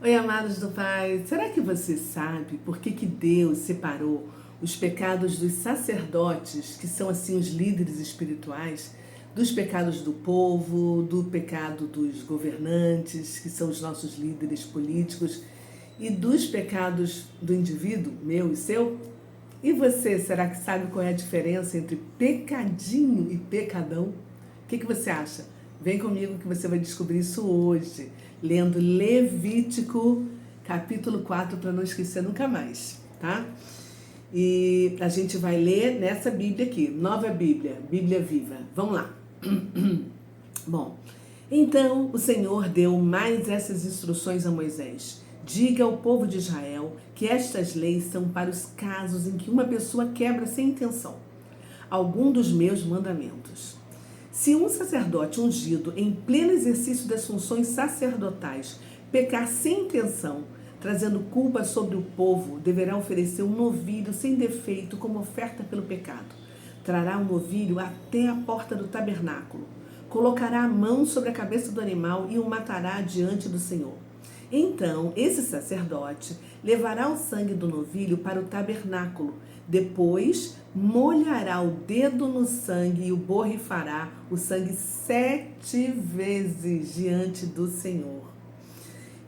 Oi, amados do Pai, será que você sabe por que Deus separou os pecados dos sacerdotes, que são assim os líderes espirituais, dos pecados do povo, do pecado dos governantes, que são os nossos líderes políticos, e dos pecados do indivíduo, meu e seu? E você, será que sabe qual é a diferença entre pecadinho e pecadão? O que você acha? Vem comigo que você vai descobrir isso hoje, lendo Levítico, capítulo 4, para não esquecer nunca mais, tá? E a gente vai ler nessa Bíblia aqui, Nova Bíblia, Bíblia Viva. Vamos lá. Bom, então o Senhor deu mais essas instruções a Moisés. Diga ao povo de Israel que estas leis são para os casos em que uma pessoa quebra sem intenção algum dos meus mandamentos. Se um sacerdote ungido em pleno exercício das funções sacerdotais pecar sem intenção, trazendo culpa sobre o povo, deverá oferecer um novilho sem defeito como oferta pelo pecado. Trará o novilho até a porta do tabernáculo. Colocará a mão sobre a cabeça do animal e o matará diante do Senhor. Então, esse sacerdote levará o sangue do novilho para o tabernáculo. Depois, molhará o dedo no sangue e o borrifará o sangue 7 vezes diante do Senhor,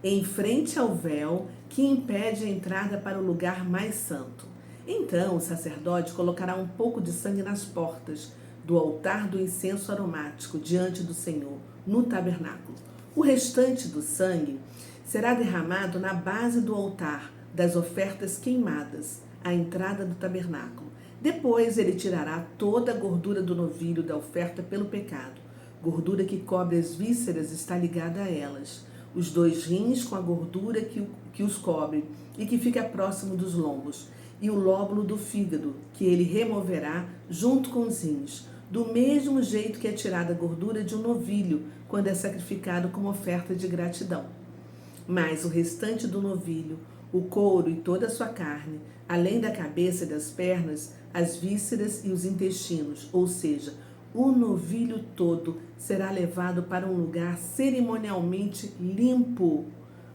em frente ao véu que impede a entrada para o lugar mais santo. Então o sacerdote colocará um pouco de sangue nas portas do altar do incenso aromático diante do Senhor, no tabernáculo. O restante do sangue será derramado na base do altar das ofertas queimadas, à entrada do tabernáculo. Depois ele tirará toda a gordura do novilho da oferta pelo pecado. Gordura que cobre as vísceras está ligada a elas. Os 2 rins com a gordura que os cobre e que fica próximo dos lombos, e o lóbulo do fígado, que ele removerá junto com os rins, do mesmo jeito que é tirada a gordura de um novilho quando é sacrificado como oferta de gratidão. Mas o restante do novilho, o couro e toda a sua carne, além da cabeça e das pernas, as vísceras e os intestinos, ou seja, o novilho todo será levado para um lugar cerimonialmente limpo,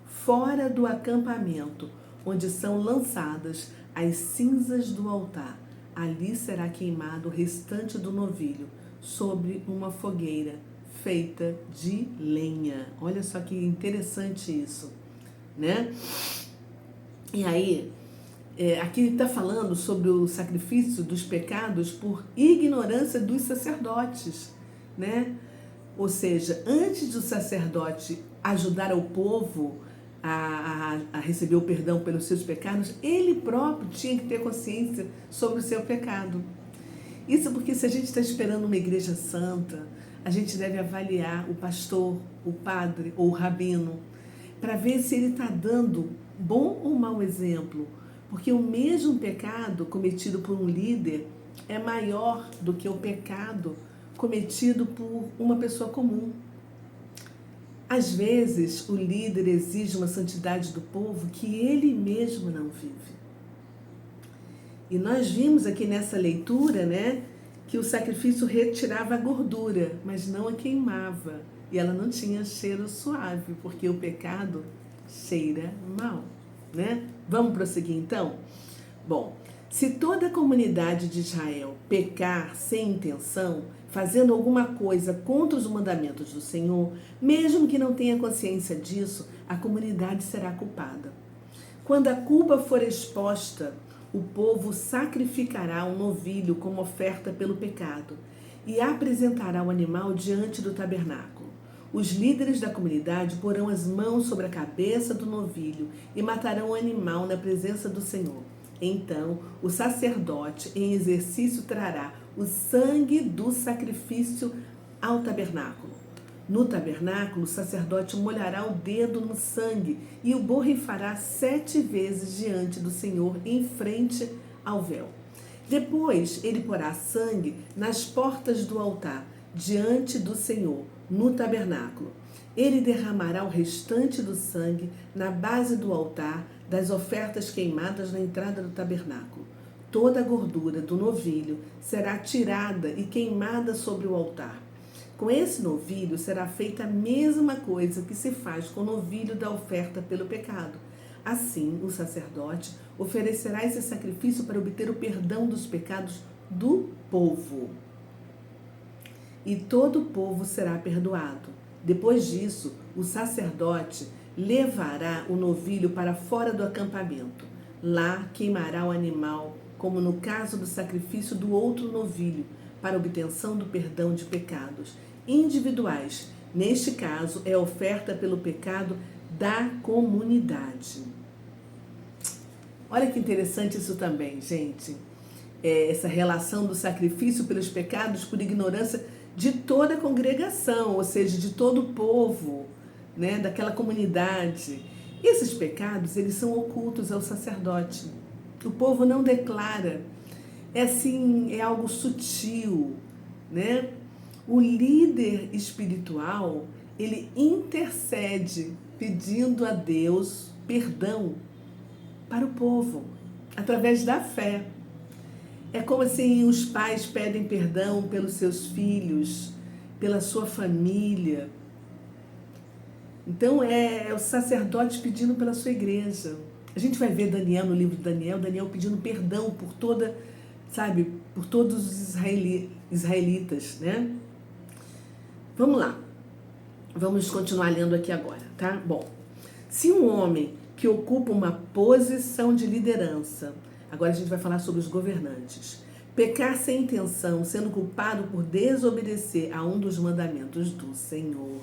fora do acampamento, onde são lançadas as cinzas do altar. Ali será queimado o restante do novilho, sobre uma fogueira feita de lenha. Olha só que interessante isso, né? E aí, aqui está falando sobre o sacrifício dos pecados por ignorância dos sacerdotes, né? Ou seja, antes do sacerdote ajudar o povo a receber o perdão pelos seus pecados, ele próprio tinha que ter consciência sobre o seu pecado. Isso porque se a gente está esperando uma igreja santa, a gente deve avaliar o pastor, o padre ou o rabino, para ver se ele está dando bom ou mau exemplo. Porque o mesmo pecado cometido por um líder é maior do que o pecado cometido por uma pessoa comum. Às vezes, o líder exige uma santidade do povo que ele mesmo não vive. E nós vimos aqui nessa leitura, né, que o sacrifício retirava a gordura, mas não a queimava. E ela não tinha cheiro suave, porque o pecado cheira mal, né? Vamos prosseguir então? Bom, se toda a comunidade de Israel pecar sem intenção, fazendo alguma coisa contra os mandamentos do Senhor, mesmo que não tenha consciência disso, a comunidade será culpada. Quando a culpa for exposta, o povo sacrificará um novilho como oferta pelo pecado e apresentará o animal diante do tabernáculo. Os líderes da comunidade porão as mãos sobre a cabeça do novilho e matarão o animal na presença do Senhor. Então, o sacerdote em exercício trará o sangue do sacrifício ao tabernáculo. No tabernáculo, o sacerdote molhará o dedo no sangue e o borrifará 7 vezes diante do Senhor, em frente ao véu. Depois, ele porá sangue nas portas do altar, diante do Senhor, no tabernáculo. Ele derramará o restante do sangue na base do altar das ofertas queimadas na entrada do tabernáculo. Toda a gordura do novilho será tirada e queimada sobre o altar. Com esse novilho será feita a mesma coisa que se faz com o novilho da oferta pelo pecado. Assim, o sacerdote oferecerá esse sacrifício para obter o perdão dos pecados do povo. E todo o povo será perdoado. Depois disso, o sacerdote levará o novilho para fora do acampamento. Lá queimará o animal, como no caso do sacrifício do outro novilho, para obtenção do perdão de pecados individuais. Neste caso, é oferta pelo pecado da comunidade. Olha que interessante isso também, gente. Essa relação do sacrifício pelos pecados por ignorância de toda a congregação, ou seja, de todo o povo, né, daquela comunidade. E esses pecados, eles são ocultos ao sacerdote. O povo não declara. É algo sutil, né? O líder espiritual, ele intercede pedindo a Deus perdão para o povo, através da fé. É como assim os pais pedem perdão pelos seus filhos, pela sua família. Então é o sacerdote pedindo pela sua igreja. A gente vai ver Daniel no livro de Daniel pedindo perdão por por todos os israelitas, né? Vamos lá. Vamos continuar lendo aqui agora, tá? Bom, se um homem que ocupa uma posição de liderança, agora a gente vai falar sobre os governantes, pecar sem intenção, sendo culpado por desobedecer a um dos mandamentos do Senhor.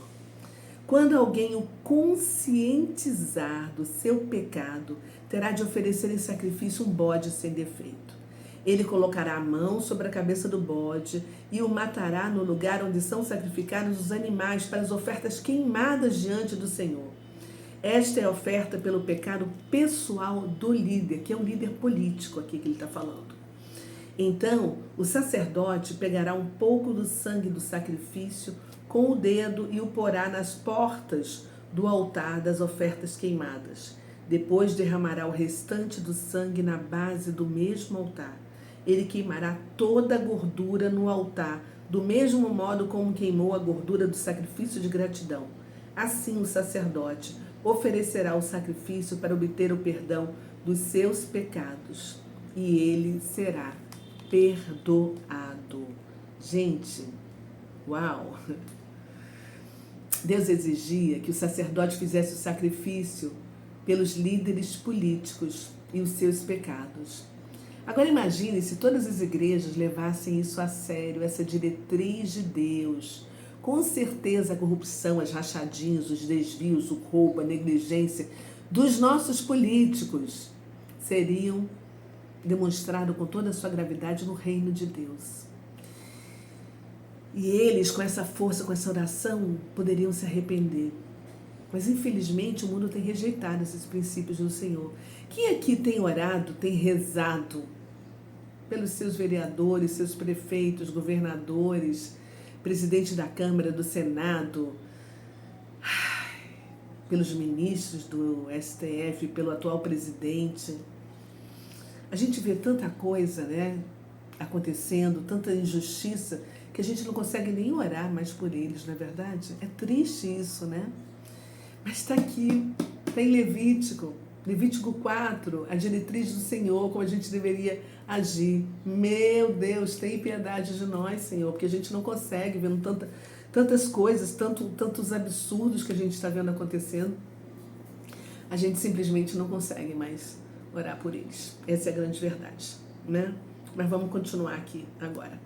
Quando alguém o conscientizar do seu pecado, terá de oferecer em sacrifício um bode sem defeito. Ele colocará a mão sobre a cabeça do bode e o matará no lugar onde são sacrificados os animais para as ofertas queimadas diante do Senhor. Esta é a oferta pelo pecado pessoal do líder, que é um líder político aqui que ele está falando. Então, o sacerdote pegará um pouco do sangue do sacrifício com o dedo e o porá nas portas do altar das ofertas queimadas. Depois derramará o restante do sangue na base do mesmo altar. Ele queimará toda a gordura no altar, do mesmo modo como queimou a gordura do sacrifício de gratidão. Assim o sacerdote oferecerá o sacrifício para obter o perdão dos seus pecados, e ele será perdoado. Gente, uau! Deus exigia que o sacerdote fizesse o sacrifício pelos líderes políticos e os seus pecados. Agora imagine se todas as igrejas levassem isso a sério, essa diretriz de Deus. Com certeza a corrupção, as rachadinhas, os desvios, o roubo, a negligência dos nossos políticos seriam demonstrados com toda a sua gravidade no reino de Deus. E eles, com essa força, com essa oração, poderiam se arrepender. Mas, infelizmente, o mundo tem rejeitado esses princípios do Senhor. Quem aqui tem orado, tem rezado pelos seus vereadores, seus prefeitos, governadores, presidente da Câmara, do Senado, pelos ministros do STF, pelo atual presidente? A gente vê tanta coisa, né, acontecendo, tanta injustiça, que a gente não consegue nem orar mais por eles, não é verdade? É triste isso, né? Mas está aqui, tem Levítico 4, a diretriz do Senhor, como a gente deveria agir. Meu Deus, tem piedade de nós, Senhor, porque a gente não consegue, vendo tantas coisas, tantos absurdos que a gente está vendo acontecendo. A gente simplesmente não consegue mais orar por eles. Essa é a grande verdade, né? Mas vamos continuar aqui agora.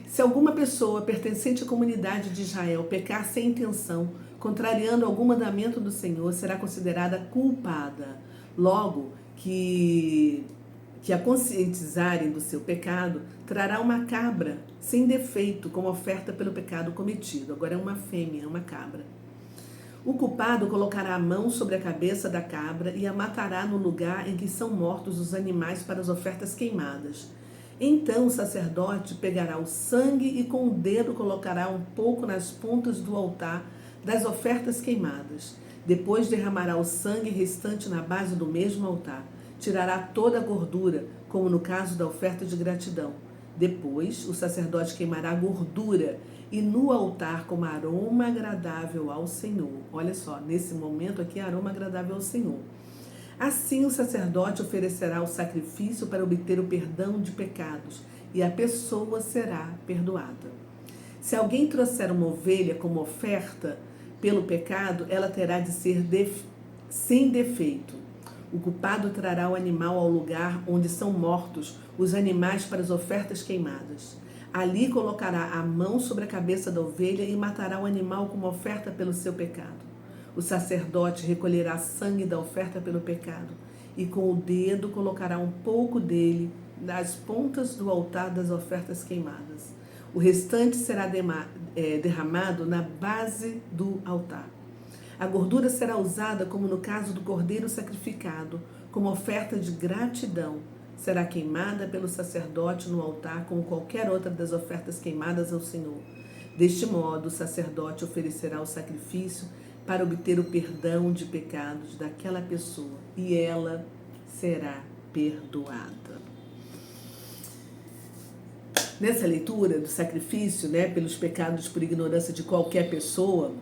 Se alguma pessoa pertencente à comunidade de Israel pecar sem intenção, contrariando algum mandamento do Senhor, será considerada culpada. Logo que a conscientizarem do seu pecado, trará uma cabra sem defeito como oferta pelo pecado cometido. Agora é uma fêmea, uma cabra. O culpado colocará a mão sobre a cabeça da cabra e a matará no lugar em que são mortos os animais para as ofertas queimadas. Então o sacerdote pegará o sangue e com o dedo colocará um pouco nas pontas do altar das ofertas queimadas. Depois derramará o sangue restante na base do mesmo altar. Tirará toda a gordura, como no caso da oferta de gratidão. Depois, o sacerdote queimará a gordura e no altar como aroma agradável ao Senhor. Olha só, nesse momento aqui, aroma agradável ao Senhor. Assim o sacerdote oferecerá o sacrifício para obter o perdão de pecados, e a pessoa será perdoada. Se alguém trouxer uma ovelha como oferta pelo pecado, ela terá de ser sem defeito. O culpado trará o animal ao lugar onde são mortos os animais para as ofertas queimadas. Ali colocará a mão sobre a cabeça da ovelha e matará o animal como oferta pelo seu pecado. O sacerdote recolherá sangue da oferta pelo pecado e com o dedo colocará um pouco dele nas pontas do altar das ofertas queimadas. O restante será derramado na base do altar. A gordura será usada, como no caso do cordeiro sacrificado, como oferta de gratidão. Será queimada pelo sacerdote no altar, como qualquer outra das ofertas queimadas ao Senhor. Deste modo, o sacerdote oferecerá o sacrifício para obter o perdão de pecados daquela pessoa, e ela será perdoada. Nessa leitura do sacrifício, pelos pecados por ignorância de qualquer pessoa,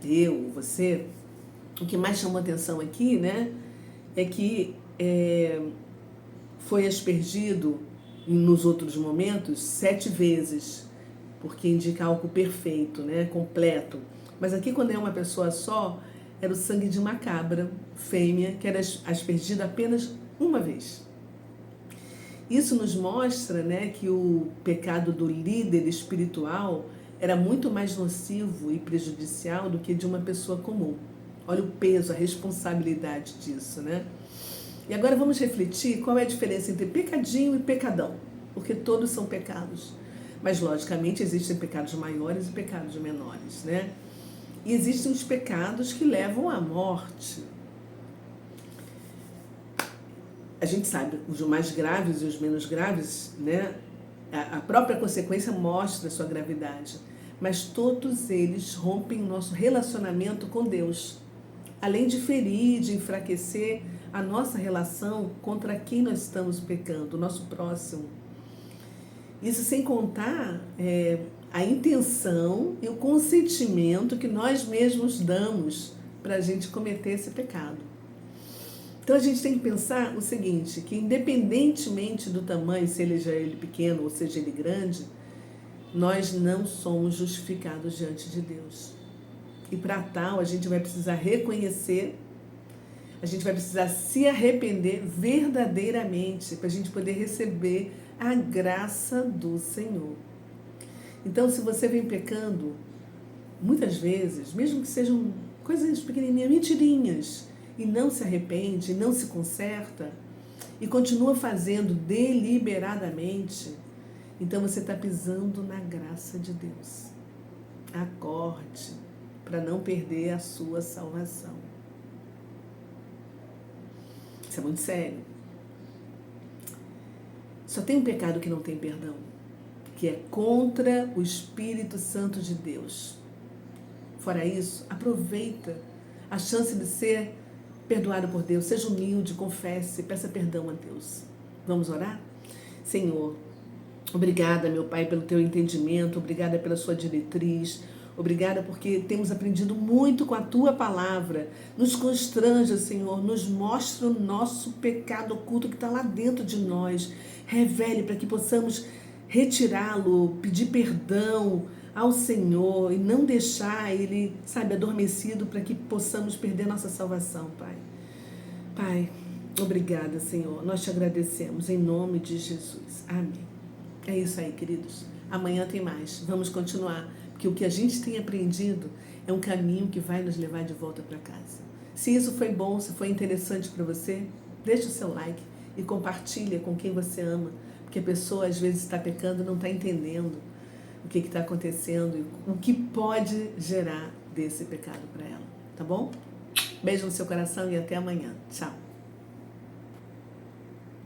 eu, você, o que mais chamou atenção aqui, é que foi aspergido nos outros momentos 7 vezes, porque indica algo perfeito, completo. Mas aqui, quando é uma pessoa só, era o sangue de uma cabra fêmea que era aspergido apenas uma vez. Isso nos mostra, que o pecado do líder espiritual era muito mais nocivo e prejudicial do que de uma pessoa comum. Olha o peso, a responsabilidade disso, E agora vamos refletir qual é a diferença entre pecadinho e pecadão, porque todos são pecados. Mas, logicamente, existem pecados maiores e pecados menores, E existem os pecados que levam à morte. A gente sabe, os mais graves e os menos graves, a própria consequência mostra a sua gravidade. Mas todos eles rompem o nosso relacionamento com Deus. Além de ferir, de enfraquecer a nossa relação contra quem nós estamos pecando, o nosso próximo. Isso sem contar a intenção e o consentimento que nós mesmos damos para a gente cometer esse pecado. Então a gente tem que pensar o seguinte, que independentemente do tamanho, seja ele pequeno ou seja ele grande, nós não somos justificados diante de Deus. E para tal, a gente vai precisar reconhecer, a gente vai precisar se arrepender verdadeiramente, para a gente poder receber a graça do Senhor. Então, se você vem pecando, muitas vezes, mesmo que sejam coisas pequenininhas, mentirinhas, e não se arrepende, não se conserta, e continua fazendo deliberadamente, então você está pisando na graça de Deus. Acorde para não perder a sua salvação. Isso é muito sério. Só tem um pecado que não tem perdão, que é contra o Espírito Santo de Deus. Fora isso, aproveita a chance de ser perdoado por Deus. Seja humilde, confesse, peça perdão a Deus. Vamos orar? Senhor, obrigada, meu Pai, pelo teu entendimento, obrigada pela sua diretriz, obrigada porque temos aprendido muito com a tua palavra. Nos constranja, Senhor, nos mostra o nosso pecado oculto que está lá dentro de nós. Revele para que possamos retirá-lo, pedir perdão ao Senhor e não deixar ele, adormecido para que possamos perder nossa salvação, Pai. Pai, obrigada, Senhor. Nós te agradecemos em nome de Jesus. Amém. É isso aí, queridos. Amanhã tem mais. Vamos continuar, porque o que a gente tem aprendido é um caminho que vai nos levar de volta para casa. Se isso foi bom, se foi interessante para você, deixa o seu like e compartilha com quem você ama, porque a pessoa às vezes está pecando e não está entendendo o que está acontecendo e o que pode gerar desse pecado para ela. Tá bom? Beijo no seu coração e até amanhã. Tchau.